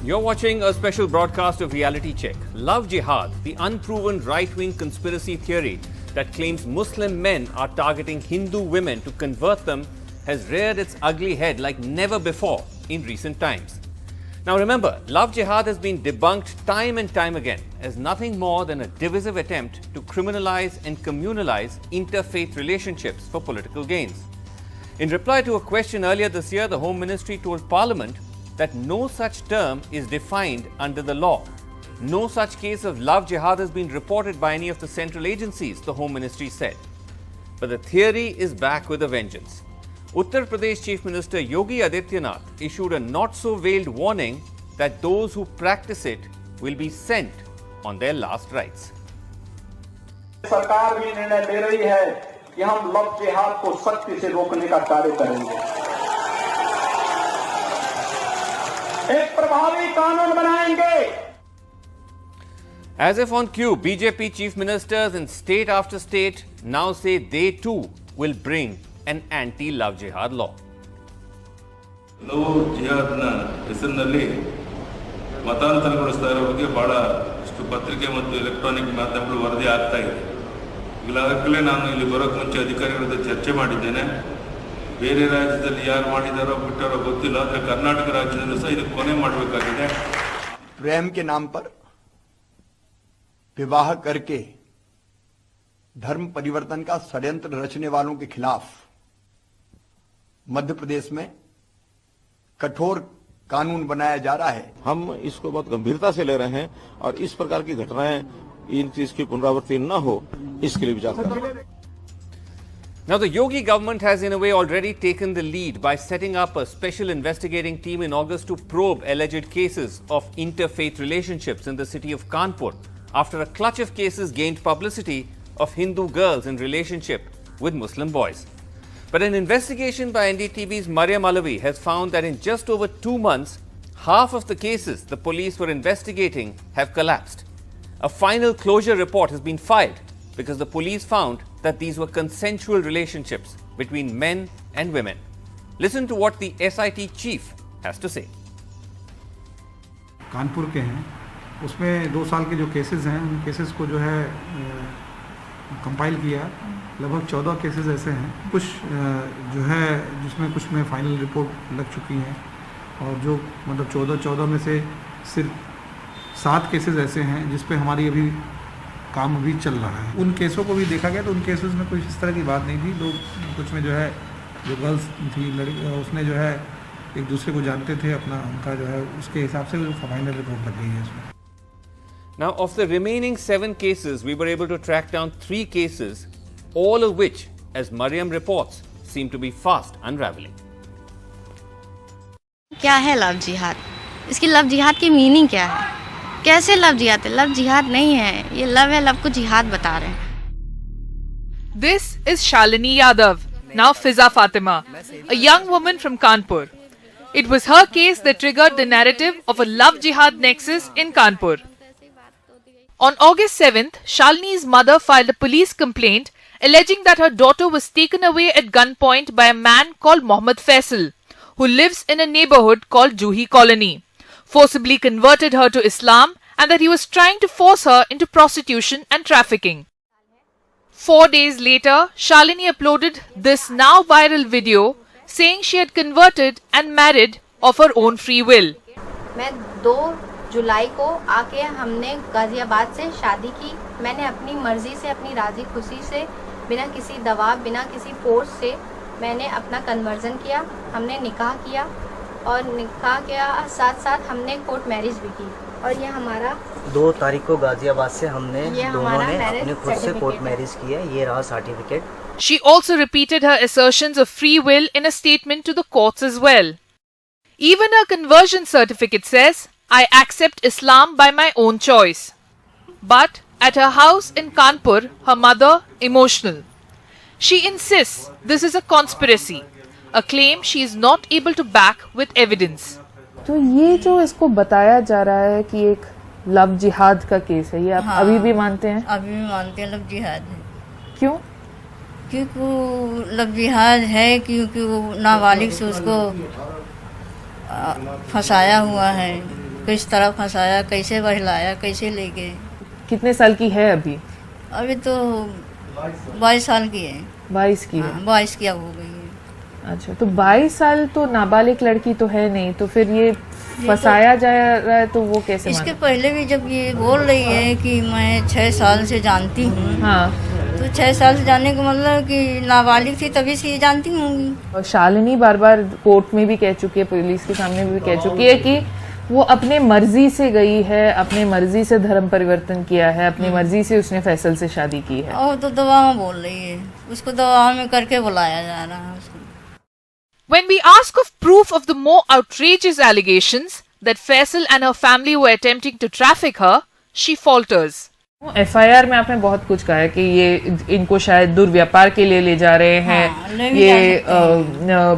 You're watching a special broadcast of Reality Check. Love Jihad, the unproven right-wing conspiracy theory that claims Muslim men are targeting Hindu women to convert them, has reared its ugly head like never before in recent times. Now remember, Love Jihad has been debunked time and time again as nothing more than a divisive attempt to criminalize and communalize interfaith relationships for political gains. In reply to a question earlier this year, the Home Ministry told Parliament that no such term is defined under the law. No such case of love jihad has been reported by any of the central agencies, the Home Ministry said. But the theory is back with a vengeance. Uttar Pradesh Chief Minister Yogi Adityanath issued a not-so-veiled warning that those who practice it will be sent on their last rites. सरकार भी निर्णय ले रही है कि हम love जिहाद को सख्ती से रोकने का कार्य करेंगे। एक प्रभावी कानून बनाएंगे। As if on cue, BJP chief ministers in state after state now say they too will bring an anti-love jihad law. Love jihad na ಹೆಸರಿನಲ್ಲಿ ಮತಾಂತರಗೊಳಿಸ್ತಾ ಇರೋ ಬಗ್ಗೆ ಬಹಳಷ್ಟು ಪತ್ರಿಕೆ ಮತ್ತು ಎಲೆಕ್ಟ್ರಾನಿಕ್ ಮಾಧ್ಯಮಗಳು ವರದಿ ಆಗ್ತಾ ಇದೆ. ಈಗಾಗಲೇ ನಾನು ಇಲ್ಲಿ ಬರೋಕ್ಕೆ ಮುಂಚೆ ಅಧಿಕಾರಿಗಳ ಜೊತೆ ಚರ್ಚೆ ಮಾಡಿದ್ದೇನೆ. ಬೇರೆ ರಾಜ್ಯದಲ್ಲಿ ಯಾರು ಮಾಡಿದಾರೋ ಬಿಟ್ಟಾರೋ ಗೊತ್ತಿಲ್ಲ, ಆದರೆ ಕರ್ನಾಟಕ ರಾಜ್ಯದಲ್ಲೂ ಸಹ ಇದಕ್ಕೆ ಕೊನೆ ಮಾಡಬೇಕಾಗಿದೆ. प्रेम के नाम पर विवाह करके धर्म परिवर्तन का षड्यंत्र रचने वालों के खिलाफ मध्य प्रदेश में कठोर कानून बनाया जा रहा है। हम इसको बहुत गंभीरता से ले रहे हैं और इस प्रकार की घटनाएं इन चीज की पुनरावृत्ति न हो, इसके लिए विचार कर रहे हैं। Now, the Yogi government has in a way already taken the lead by setting up a special investigating team in August to probe alleged cases of interfaith relationships in the city of Kanpur after a clutch of cases gained publicity of Hindu girls in relationship with Muslim boys. But an investigation by NDTV's Mariam Alavi has found that in just over 2 months, half of the cases the police were investigating have collapsed. A final closure report has been filed because the police found that these were consensual relationships between men and women. Listen to what the SIT chief has to say. Kanpur के हैं, उसमें 2 साल के जो cases हैं, उन cases को जो है कंपाइल किया। लगभग 14 केसेस ऐसे हैं, कुछ जो है जिसमें कुछ में फाइनल रिपोर्ट लग चुकी हैं और जो मतलब 14 में से सिर्फ 7 केसेस ऐसे हैं जिस पे हमारी अभी काम अभी चल रहा है। उन केसों को भी देखा गया तो उन केसेस में कुछ इस तरह की बात नहीं थी। लोग कुछ में जो है जो गर्ल्स थी लड़की, उसने जो है एक दूसरे को जानते थे, अपना उनका जो है उसके हिसाब से फाइनल रिपोर्ट लग गई है इसमें। Now, of the remaining 7 cases, we were able to track down 3 cases, all of which, as Mariam reports, seem to be fast unraveling. क्या है लव जिहाद? इसकी लव जिहाद की मीनिंग क्या है? कैसे लव जिहाद है? लव जिहाद नहीं है, ये लव है, लव को जिहाद बता रहे हैं। This is Shalini Yadav, now Fiza Fatima, a young woman from Kanpur. It was her case that triggered the narrative of a love jihad nexus in Kanpur. On August 7th, Shalini's mother filed a police complaint alleging that her daughter was taken away at gunpoint by a man called Mohammed Faisal, who lives in a neighborhood called Juhi Colony, forcibly converted her to Islam and that he was trying to force her into prostitution and trafficking. 4 days later, Shalini uploaded this now viral video saying she had converted and married of her own free will. मैं 2 जुलाई को आके हमने गाजियाबाद से शादी की। मैंने अपनी मर्जी से, अपनी राजी खुशी से, बिना किसी दबाव, बिना किसी फोर्स से मैंने अपना कन्वर्जन किया। हमने निकाह किया और निकाह के साथ साथ हमने कोर्ट मैरिज भी की और ये हमारा 2 तारीख को गाजियाबाद से हमने दोनों ने अपने खुद से कोर्ट मैरिज किया। ये रहा certificate. She also repeated her assertions of free will in a statement to the courts as well. Even her conversion certificate says, I accept Islam by my own choice. But at her house in Kanpur, her mother, emotional. She insists this is a conspiracy, a claim she is not able to back with evidence. तो ये जो इसको बताया जा रहा है कि एक लव जिहाद का केस है, ये आप अभी भी मानते हैं? अभी भी मानते हैं, लव जिहाद है। क्यों? क्योंकि वो लव जिहाद है, क्योंकि वो नाबालिग से उसको फंसाया हुआ है, किस तरह फंसाया, कैसे बहलाया, कैसे ले गए। कितने साल की है अभी? अभी तो 22 साल की है। 22 की है? 22 की अब हो गई है। अच्छा, तो 22 साल तो नाबालिग लड़की तो है नहीं, तो फिर ये फंसाया जा रहा है तो वो कैसे? इसके पहले भी जब ये बोल रही है कि मैं 6 साल से जानती हूँ, हाँ, तो 6 साल से जानने का मतलब कि नाबालिग थी तभी से ये जानती होंगी। और शालिनी बार बार कोर्ट में भी कह चुकी है, पुलिस के सामने भी कह चुकी है कि वो अपने मर्जी से गई है, अपने मर्जी से धर्म परिवर्तन किया है, अपनी मर्जी से उसने फैसल से शादी की है। और तो दबाव में बोल रही है, उसको दबाव में करके बुलाया जा रहा है उसको। When we ask of proof of the more outrageous allegations that Faisal and her family were attempting to traffic her, she falters. FIR में आपने बहुत कुछ कहा है कि ये इनको शायद दुर्व्यापार के लिए ले जा रहे हैं, हाँ, ये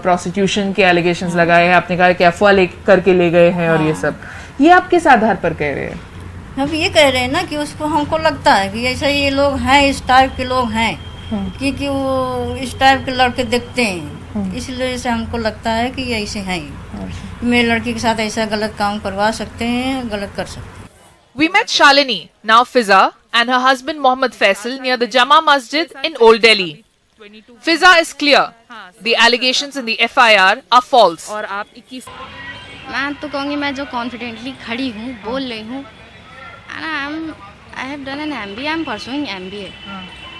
प्रोस्टिट्यूशन के एलिगेशंस लगाए हैं, आपने कहा कि अफवाह करके ले गए हैं, हाँ, और ये सब, ये आप किस आधार पर कह रहे हैं? हम ये कह रहे हैं ना कि उसको हमको लगता है कि ऐसा ये लोग हैं, इस टाइप के लोग हैं, क्योंकि वो इस टाइप के लड़के देखते हैं, इसलिए से हमको लगता है कि ऐसे हैं, मेरे लड़की के साथ ऐसा गलत काम करवा सकते हैं, गलत कर सकते हैं। We met Shalini, now Fiza, and her husband Mohammed Faisal near the Jama Masjid in Old Delhi. Fiza is clear. The allegations in the FIR are false. और आप 21 मैं तो कहूँगी, मैं जो कॉन्फिडेंटली खड़ी हूँ, बोल रही हूँ, I have done an MBA, I am pursuing MBA.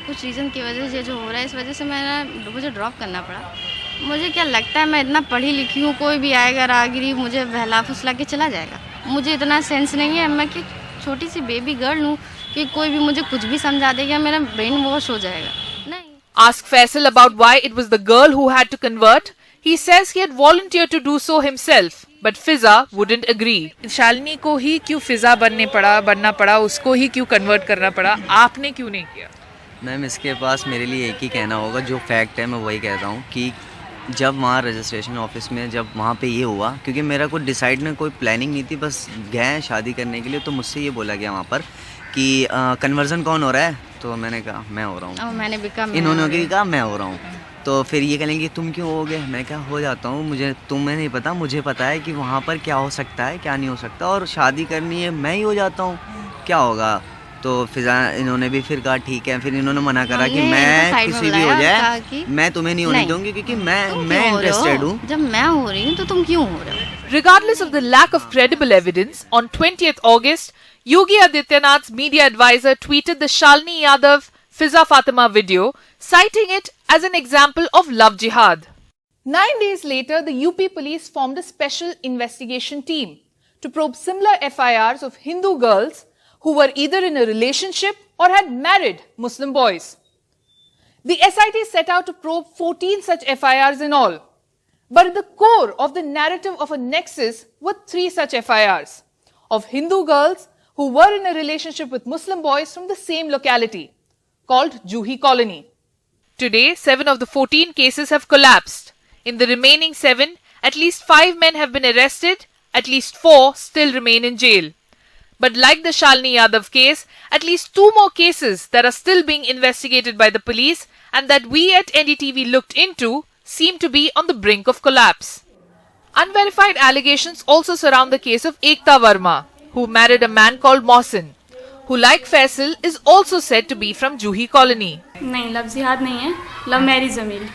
कुछ रीज़न की वजह से जो हो रहा है, इस वजह से मुझे ड्रॉप करना पड़ा। मुझे क्या लगता है, मैं इतना पढ़ी लिखी हूँ, कोई भी आएगा राहगीर मुझे बहला फुसला के चला जाएगा। मुझे इतना सेंस नहीं है, मैं कि छोटी सी बेबी गर्ल हूँ कि कोई भी मुझे कुछ भी समझा देगा, मेरा ब्रेन वॉश हो जाएगा। नहीं। Ask Faisal about why it was the girl who had to convert. He says he had volunteered to do so himself, but Fiza wouldn't agree. Shalini को ही क्यों फिजा बनना पड़ा, उसको ही क्यों कन्वर्ट करना पड़ा, आपने क्यों नहीं किया? मैम, इसके पास मेरे लिए एक ही कहना होगा, जो फैक्ट है मैं वही कहता हूँ कि जब वहाँ रजिस्ट्रेशन ऑफिस में जब वहाँ पे ये हुआ, क्योंकि मेरा कोई डिसाइड में कोई प्लानिंग नहीं थी, बस गए शादी करने के लिए, तो मुझसे ये बोला गया वहाँ पर कि कन्वर्जन कौन हो रहा है, तो मैंने कहा मैं हो रहा हूँ, मैंने भी कहा, इन्होंने भी कहा मैं हो रहा हूँ, तो फिर ये कहेंगे तुम क्यों हो गए, मैं क्या हो जाता हूँ, मुझे तुम्हें नहीं पता, मुझे पता है कि वहाँ पर क्या हो सकता है क्या नहीं हो सकता, और शादी करनी है मैं ही हो जाता हूँ, क्या होगा। तो फिजा इन्होंने भी फिर कहा ठीक है, फिर इन्होंने मना करा कि मैं किसी भी हो जाए मैं तुम्हें नहीं होने दूंगी, क्योंकि मैं इंटरेस्टेड हूँ। जब मैं हो रही हूँ तो तुम क्यों हो रहे हो? Regardless of the lack of credible evidence, on 20th August, Yogi Adityanath's media advisor tweeted the Shalini Yadav Fiza Fatima video, citing it as an example of love jihad. 9 days later, the UP police formed a special investigation team to probe similar FIRs of Hindu girls who were either in a relationship or had married Muslim boys. The SIT set out to probe 14 such FIRs in all. But at the core of the narrative of a nexus were 3 such FIRs of Hindu girls who were in a relationship with Muslim boys from the same locality, called Juhi Colony. Today, 7 of the 14 cases have collapsed. In the remaining 7, at least 5 men have been arrested, at least 4 still remain in jail. But like the Shalini Yadav case, at least 2 more cases that are still being investigated by the police and that we at NDTV looked into seem to be on the brink of collapse. Unverified allegations also surround the case of Ekta Verma, who married a man called Mohsin, who like Faisal is also said to be from Juhi Colony. नहीं, love जिहाद नहीं है, love marriage Jamil.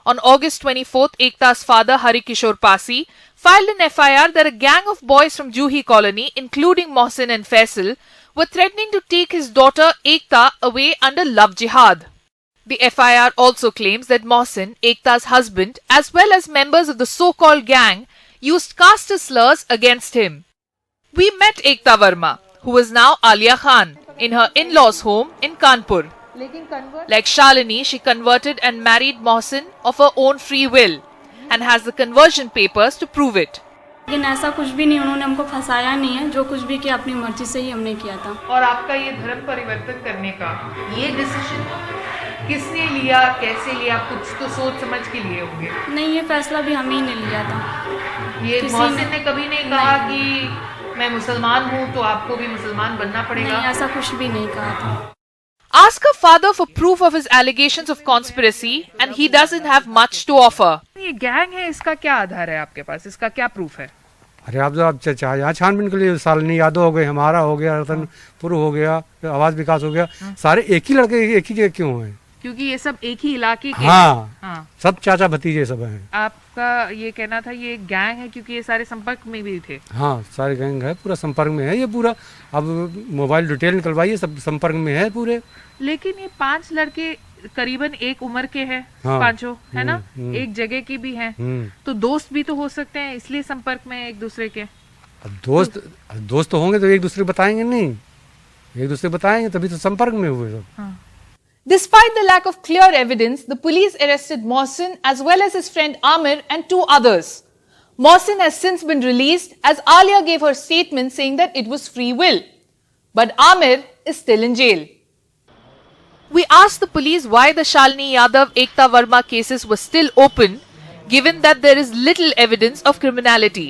On August 24th, Ekta's father Hari Kishore Pasi filed an FIR that a gang of boys from Juhi Colony, including Mohsin and Faisal, were threatening to take his daughter Ekta away under love jihad. The FIR also claims that Mohsin, Ekta's husband, as well as members of the so-called gang, used caste slurs against him. We met Ekta Verma, who is now Alia Khan, in her in-laws' home in Kanpur. Like Shalini, she converted and married Mohsin of her own free will and has the conversion papers to prove it. लेकिन ऐसा कुछ भी नहीं, उन्होंने हमको फंसाया नहीं है, जो कुछ भी किया अपनी मर्जी से ही हमने किया था। और आपका ये धर्म परिवर्तन करने का ये डिसीजन किसने लिया, कैसे लिया, कुछ तो सोच समझ के लिए होंगे? नहीं, ये फैसला भी हम ही ने लिया था। ये मोहसिन ने कभी नहीं कहा कि मैं मुसलमान हूँ तो आपको भी मुसलमान बनना पड़ेगा? नहीं, ऐसा कुछ भी नहीं कहा था। Ask her father for proof of his allegations of conspiracy and he doesn't have much to offer. ये गैंग है, इसका क्या आधार है आपके पास, इसका क्या प्रूफ है? अरे आप यहाँ छानबीन के लिए शालिनी यादव हो गए, हमारा हो गया, रतनपुर हो गया, आवास विकास हो गया, सारे एक ही लड़के एक ही जगह क्यों हैं? क्योंकि ये सब एक ही इलाके के हाँ, सब चाचा भतीजे सब हैं। आपका ये कहना था ये गैंग है क्योंकि ये सारे संपर्क में भी थे? हाँ, सारे गैंग है, पूरा संपर्क में है ये पूरा। अब मोबाइल डिटेल निकलवाइए, सब संपर्क में है पूरे। लेकिन ये 5 लड़के करीबन एक उम्र के हैं, हाँ, पांचों है ना, एक जगह के भी हैं, तो दोस्त भी तो हो सकते हैं, इसलिए संपर्क में एक दूसरे के। दोस्त होंगे तो एक दूसरे बताएंगे नहीं, एक दूसरे बताएंगे तभी तो संपर्क में हुए सब। Despite the lack of clear evidence, the police arrested Mohsin as well as his friend Amir and 2 others. Mohsin has since been released as Alia gave her statement saying that it was free will. But Amir is still in jail. We asked the police why the Shalini Yadav Ekta Verma cases were still open, given that there is little evidence of criminality.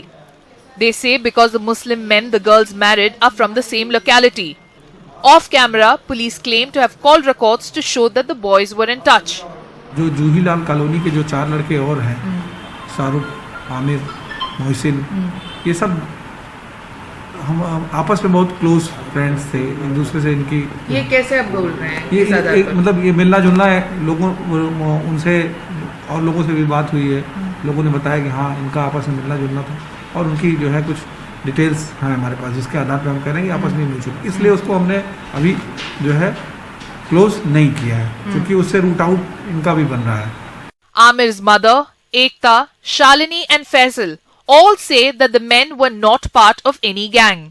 They say because the Muslim men the girls married are from the same locality. Off camera, police claim to have call records to show that the boys were in touch. जो जूहीलाल colony के जो 4 लड़के और हैं, शाहरुख, आमिर, मोहसिन, ये सब हम आपस में बहुत क्लोज फ्रेंड्स थे, एक दूसरे से इनकी। ये कैसे आप बोल रहे हैं? ये मतलब ये मिलना जुलना है, लोगों उनसे और लोगों से भी बात हुई है, लोगों ने बताया कि हाँ इनका आपस में मिलना जुलना था, और उनकी जो है कुछ डिटेल्स हैं हमारे पास जिसके आधार पर हम कह रहे हैं कि आपस में म्यूचुअल, इसलिए उसको हमने अभी जो है क्लोज नहीं किया है, क्योंकि उससे रूट आउट इनका भी बन रहा है। Amir's mother, Ekta, Shalini and Faisal all say that the men were not part of any gang.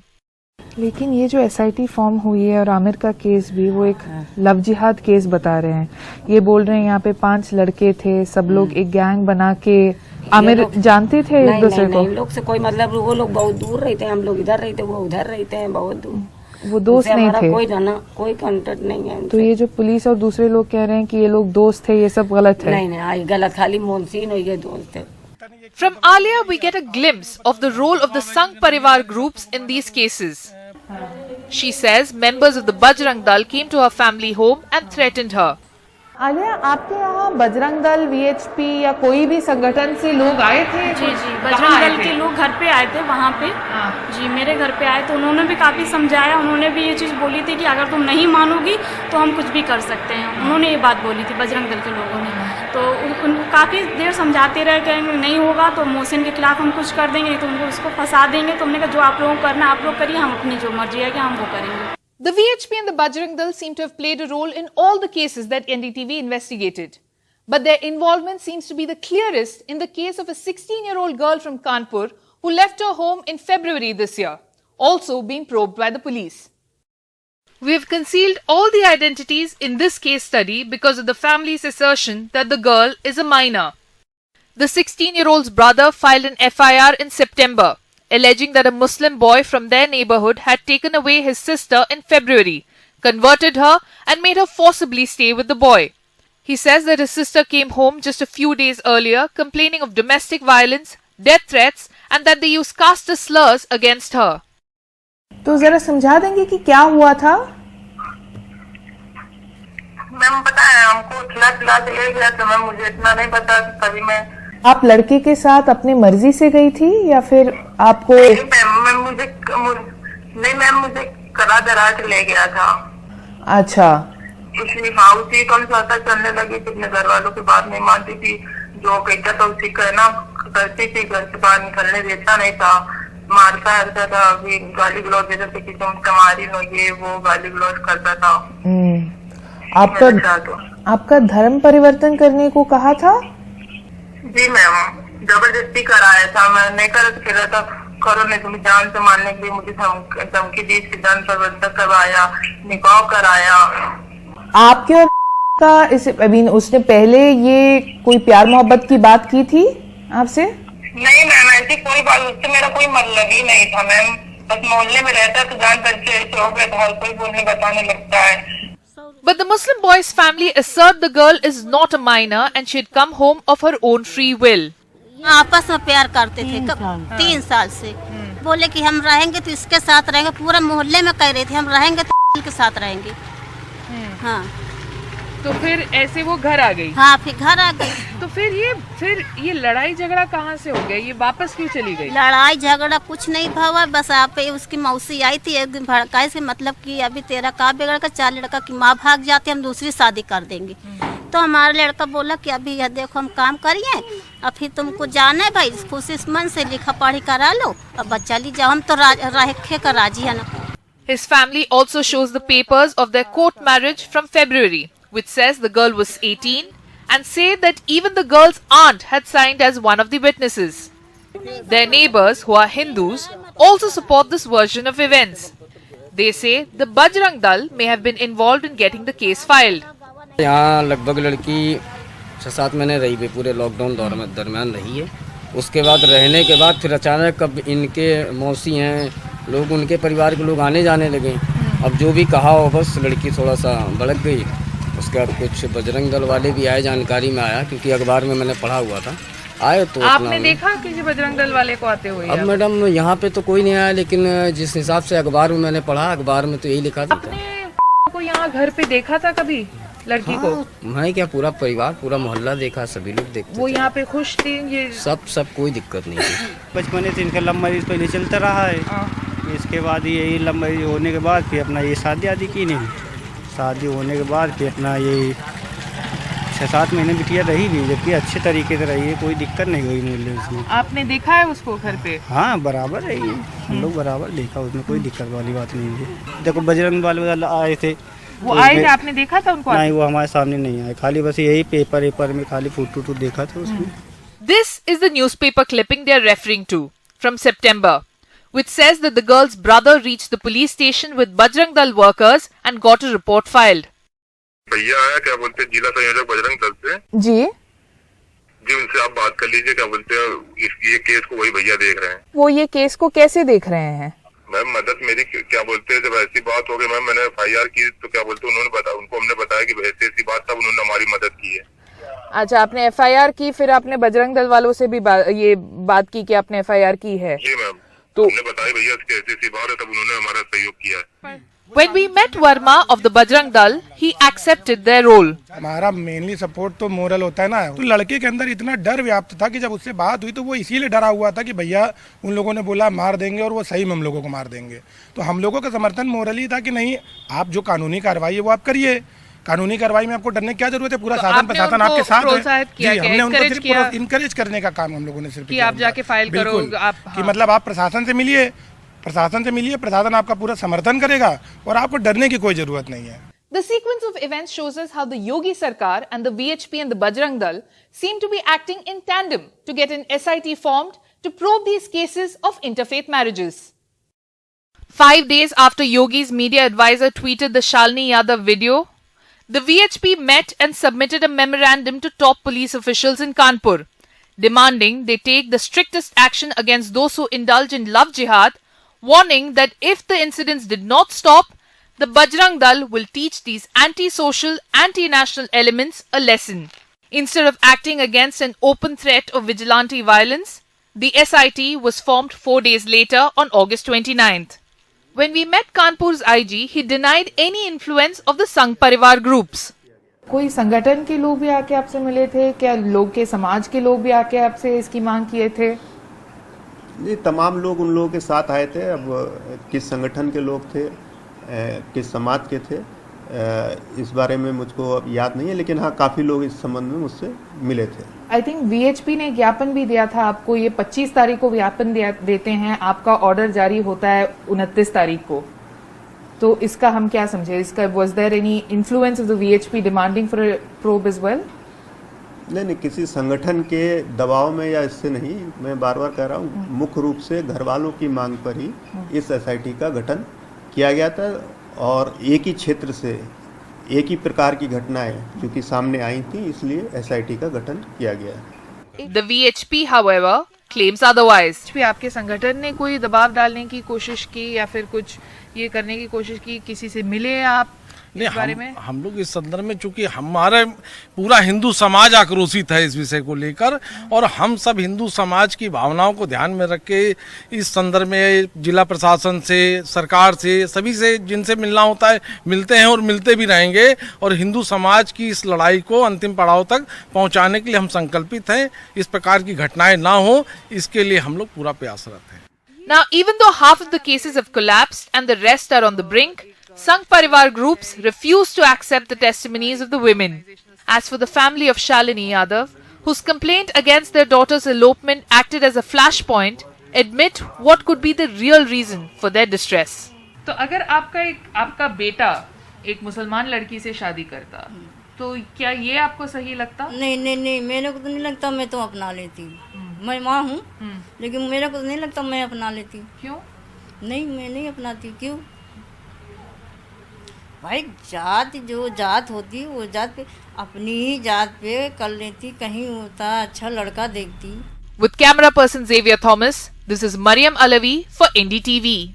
लेकिन ये जो SIT फॉर्म हुई है और आमिर का केस भी, वो एक लव जिहाद केस बता रहे हैं। ये बोल रहे हैं यहाँ पे 5 लड़के थे, सब लोग एक गैंग बना के। आमिर जानते थे एक दूसरे को? लोग से कोई मतलब, वो लोग बहुत दूर रहते हैं, हम लोग इधर रहते, वो उधर रहते हैं, बहुत दूर। वो दोस्त नहीं थे? कोई कांटेक्ट नहीं है। तो ये जो पुलिस और दूसरे लोग कह रहे हैं कि ये लोग दोस्त थे, ये सब गलत है? नहीं, गलत, खाली मोहसिन और ये दोस्त है। From Alia, we get a glimpse of the role of the Sangh Parivar groups in these cases. She says members of the Bajrang Dal came to her family home and threatened her. Alia, आपके यहाँ Bajrang Dal, VHP या कोई भी संगठन से लोग आए थे? जी, बजरंग दल के लोग घर पे आए थे वहाँ पे। जी, मेरे घर पे आए तो उन्होंने भी काफ़ी समझाया, उन्होंने भी ये चीज़ बोली थी कि अगर तुम नहीं मानोगी तो हम कुछ भी कर सकते हैं, उन्होंने ये बात बोली थी बजरंग दल के लोगों ने। तो उनको काफ़ी देर समझाते रहे कि नहीं होगा तो मोहसिन के खिलाफ हम कुछ कर देंगे, तो उनको उसको फंसा देंगे। तो हमने कहा जो आप लोगों को करना आप लोग करिए, हम अपनी जो मर्जी है कि हम वो करेंगे। The VHP and the Bajrang Dal seem to have played a role in all the cases that NDTV investigated. But their involvement seems to be the clearest in the case of a 16-year-old girl from Kanpur who left her home in February this year, also being probed by the police. We have concealed all the identities in this case study because of the family's assertion that the girl is a minor. The 16-year-old's brother filed an FIR in September, alleging that a Muslim boy from their neighborhood had taken away his sister in February, converted her and made her forcibly stay with the boy. He says that his sister came home just a few days earlier complaining of domestic violence, death threats and that they used caste slurs against her. तो जरा समझा देंगे कि क्या हुआ था? Ma'am पता है हमको खिला ले गया तो मैम मुझे इतना नहीं पता कि कभी मैं। आप लड़के के साथ अपनी मर्जी से गई थी या फिर आपको? नहीं मैम मुझे करा धरा के ले गया था। अच्छा, इसलिए हाँ उसी कम पता चलने लगी थी, अपने घर वालों की बात नहीं मानती थी, जो कहता था उसी कहना करती थी, घर से बाहर निकलने देता नहीं था, मारता रहता था, अभी गाली गलौज देता था कि तुम तुम्हारी हो, ये वो गाली गलौज करता था। आपका धर्म परिवर्तन करने को कहा था? जी मैम, जबरदस्ती कराया था, मैं नहीं कर रहा था, करो नहीं तुम्हें जान से मारने के लिए मुझे धमकी दी, धर्म परिवर्तन करवाया, निकाह कराया। आपके और का इस अभी उसने पहले ये कोई प्यार मोहब्बत की बात की थी आपसे? नहीं मैम, ऐसी कोई बात, उससे मेरा कोई मतलब ही नहीं था मैम, बस मोहल्ले में रहता तो जान करके ऐसे हो गया तो हर कोई बोलने बताने लगता है। But the Muslim boy's family assert the girl is not a minor and she had come home of her own free will. आपस में प्यार करते थे 3 साल से, बोले कि हम रहेंगे तो इसके साथ रहेंगे, पूरे मोहल्ले में कह रहे थे हम रहेंगे तो के साथ रहेंगे। हाँ तो फिर ऐसे वो घर आ गई? हाँ, फिर घर आ गई। तो फिर ये लड़ाई झगड़ा कहाँ से हो गया? ये वापस क्यों चली गई? लड़ाई झगड़ा कुछ नहीं भावा, बस आप उसकी मौसी आई थी एक दिन भड़काए से, मतलब कि अभी तेरा का बिगड़ का, 4 लड़का की माँ भाग जाती, हम दूसरी शादी कर देंगे। तो हमारा लड़का बोला कि अभी यह देखो हम काम करिए, अब फिर तुमको जाना है भाई, खुशी मन से लिखा पढ़ी करा लो, अब बच्चा ली जाओ, हम तो रखे का राजी है ना। His family also shows the papers of their court marriage from February, which says the girl was 18 and say that even the girl's aunt had signed as one of the witnesses. Their neighbors, who are Hindus, also support this version of events. They say the Bajrang Dal may have been involved in getting the case filed. यहाँ लगभग लड़की 6-7 महीने रही भी, पूरे lockdown दरमियान रही है। उसके बाद रहने के बाद फिर अचानक अब इनके मौसी हैं लोग, उनके परिवार के लोग आने जाने लगे। अब जो भी कहा हो बस लड़की थोड़ा सा भड़क गई। उसके बाद कुछ बजरंग दल वाले भी आए, जानकारी में आया क्योंकि अखबार में मैंने पढ़ा हुआ था, आए तो आपने देखा किसी बजरंग दल वाले को आते हुए? अब मैडम यहाँ पे तो कोई नहीं आया, लेकिन जिस हिसाब से अखबार में मैंने पढ़ा, अखबार में तो यही लिखा था। आपने को यहाँ घर पे देखा था कभी लड़की को? मैं क्या, पूरा परिवार, पूरा मोहल्ला देखा, सभी लोग देखते। वो यहाँ पे खुश थी? ये सब कोई दिक्कत नहीं थी। बचपन से इनका लव मैरिज पहले चलता रहा है, इसके बाद यही लव मैरिज होने के बाद फिर अपना ये शादी आदि की नहीं, शादी होने के बाद फिर अपना ये 6-7 महीने बिटिया रही भी, जबकि अच्छे तरीके से रही है, कोई दिक्कत नहीं हुई मुझे उसमें। आपने देखा है उसको घर पे? हाँ, बराबर रही है, हम लोग बराबर देखा, उसमें कोई दिक्कत वाली बात नहीं है। देखो बजरंग वाले आए थे, वो आए थे, आपने देखा था उनको? नहीं, वो हमारे सामने नहीं आए, खाली बस यही पेपर में खाली फोटो देखा था उसमें। This is the newspaper clipping they are referring to from September, which says that the girl's brother reached the police station with Bajrang Dal workers and got a report filed. भैया आया, क्या बोलते हैं, जिला संयोजक बजरंग दल से जी, उनसे आप बात कर लीजिए, क्या बोलते हैं, ये केस को वही भैया देख रहे हैं। वो ये केस को कैसे देख रहे हैं? मैम मदद मेरी, क्या बोलते हैं, जब ऐसी बात हो गई मैम, मैंने FIR की तो क्या बोलते हैं, उनको हमने बताया कि ऐसी बात, तब उन्होंने हमारी मदद की है। अच्छा, आपने FIR की, फिर आपने बजरंग दल वालों से भी ये बात की कि आपने FIR की है? जी मैम, तो हमने बताया भैया ऐसी बात है, तब उन्होंने हमारा सहयोग किया है। When we met Verma of the Bajrang Dal, he accepted their role. हमारा मेनली सपोर्ट तो मोरल होता है ना, तो लड़के के अंदर इतना डर व्याप्त था कि जब उससे बात हुई तो वो इसीलिए डरा हुआ था कि भैया उन लोगों ने बोला मार देंगे, और वो सही में हम लोगों को मार देंगे। तो हम लोगों का समर्थन मोरली था कि नहीं, आप जो कानूनी कार्रवाई है वो आप करिए, कानूनी कार्रवाई में आपको डरने की क्या जरूरत है, पूरा साधन प्रशासन आपके साथ है। जी, हमने उनको सिर्फ इनकरेज करने का काम हम लोगों ने सिर्फ कि आप जाके फाइल करो, कि मतलब आप प्रशासन से मिलिए, प्रशासन आपका पूरा समर्थन करेगा और आपको डरने की कोई जरूरत नहीं है। The sequence of events shows us how the Yogi Sarkar and the VHP and the Bajrang Dal seem to be acting in tandem to get an SIT formed to probe these cases of interfaith marriages. 5 days after Yogi's media advisor tweeted the Shalini Yadav video, the VHP met and submitted a memorandum to top police officials in Kanpur, demanding they take the strictest action against those who indulge in love jihad, warning that if the incidents did not stop, the Bajrang Dal will teach these anti-social, anti-national elements a lesson. Instead of acting against an open threat of vigilante violence, the SIT was formed 4 days later on August 29th. When we met Kanpur's IG, he denied any influence of the Sangh Parivar groups. कोई संगठन के लोग भी आके आपसे मिले थे क्या? लोग के समाज के लोग भी आके आपसे इसकी मांग किए थे? जी, तमाम लोग उन लोगों के साथ आए थे। अब किस संगठन के लोग थे, किस समाज के थे, इस बारे में मुझको अब याद नहीं है, लेकिन हाँ काफ़ी लोग इस संबंध में मुझसे मिले थे। आई थिंक VHP ने ज्ञापन भी दिया था आपको, ये 25 तारीख को ज्ञापन देते हैं, आपका ऑर्डर जारी होता है 29 तारीख को, तो इसका हम क्या समझे? इसका was there any influence of the VHP demanding for a probe as well? नहीं, किसी संगठन के दबाव में या इससे नहीं, मैं बार बार कह रहा हूँ, मुख्य रूप से घर वालों की मांग पर ही इस SIT का गठन किया गया था, और एक ही क्षेत्र से एक ही प्रकार की घटनाएं जो कि सामने आई थी, इसलिए SIT का गठन किया गया। The VHP, however, claims otherwise. आपके संगठन ने कोई दबाव डालने की कोशिश की या फिर कुछ ये करने की कोशिश की, किसी से मिले आप इस बारे में? हम लोग इस संदर्भ में, चूंकि हमारे पूरा हिंदू समाज आक्रोशित है इस विषय को लेकर, और हम सब हिंदू समाज की भावनाओं को ध्यान में रख के इस संदर्भ में जिला प्रशासन से, सरकार से, सभी से जिनसे मिलना होता है मिलते हैं और मिलते भी रहेंगे, और हिंदू समाज की इस लड़ाई को अंतिम पड़ाव तक पहुंचाने के लिए हम संकल्पित हैं। इस प्रकार की घटनाएं ना हो, इसके लिए हम लोग पूरा प्रयासरत हैं। Now, even though half of the cases have collapsed and the rest are on the brink, Sangh Parivar groups refuse to accept the testimonies of the women. As for the family of Shalini Yadav, whose complaint against their daughter's elopement acted as a flashpoint, admit what could be the real reason for their distress. तो अगर आपका बेटा एक मुसलमान लड़की से शादी करता, तो क्या ये आपको सही लगता? नहीं, मेरे को तो नहीं लगता, मैं तो अपना लेती। मैं माँ हूँ, लेकिन मेरे को तो नहीं लगता मैं अपना लेती। क्यों? नहीं, मैं नहीं अपनाती। क्यों? भाई जात, जो जात होती वो जात पे, अपनी ही जात पे कर लेती, कहीं होता अच्छा लड़का देखती। With camera person Xavier Thomas, this is Mariam Alavi for NDTV.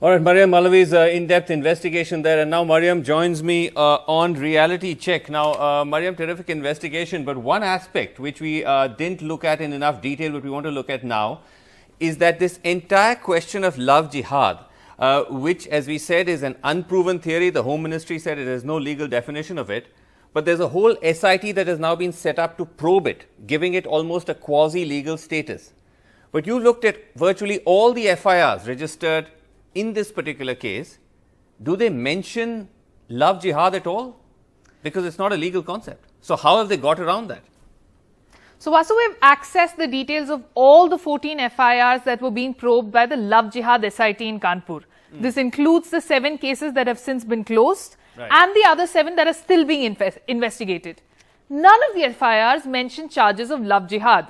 All right, Mariam Alavi's in-depth investigation there, and now Mariam joins me on Reality Check. Now, Mariam, terrific investigation, but one aspect which we didn't look at in enough detail, but we want to look at now, is that this entire question of love jihad, which, as we said, is an unproven theory. The Home Ministry said it has no legal definition of it, but there's a whole SIT that has now been set up to probe it, giving it almost a quasi-legal status. But you looked at virtually all the FIRs registered in this particular case. Do they mention love jihad at all? Because it's not a legal concept. So how have they got around that? So Vasu, we've accessed the details of all the 14 FIRs that were being probed by the Love Jihad SIT in Kanpur. This includes the 7 cases that have since been closed and the other 7 that are still being investigated. None of the FIRs mention charges of love jihad.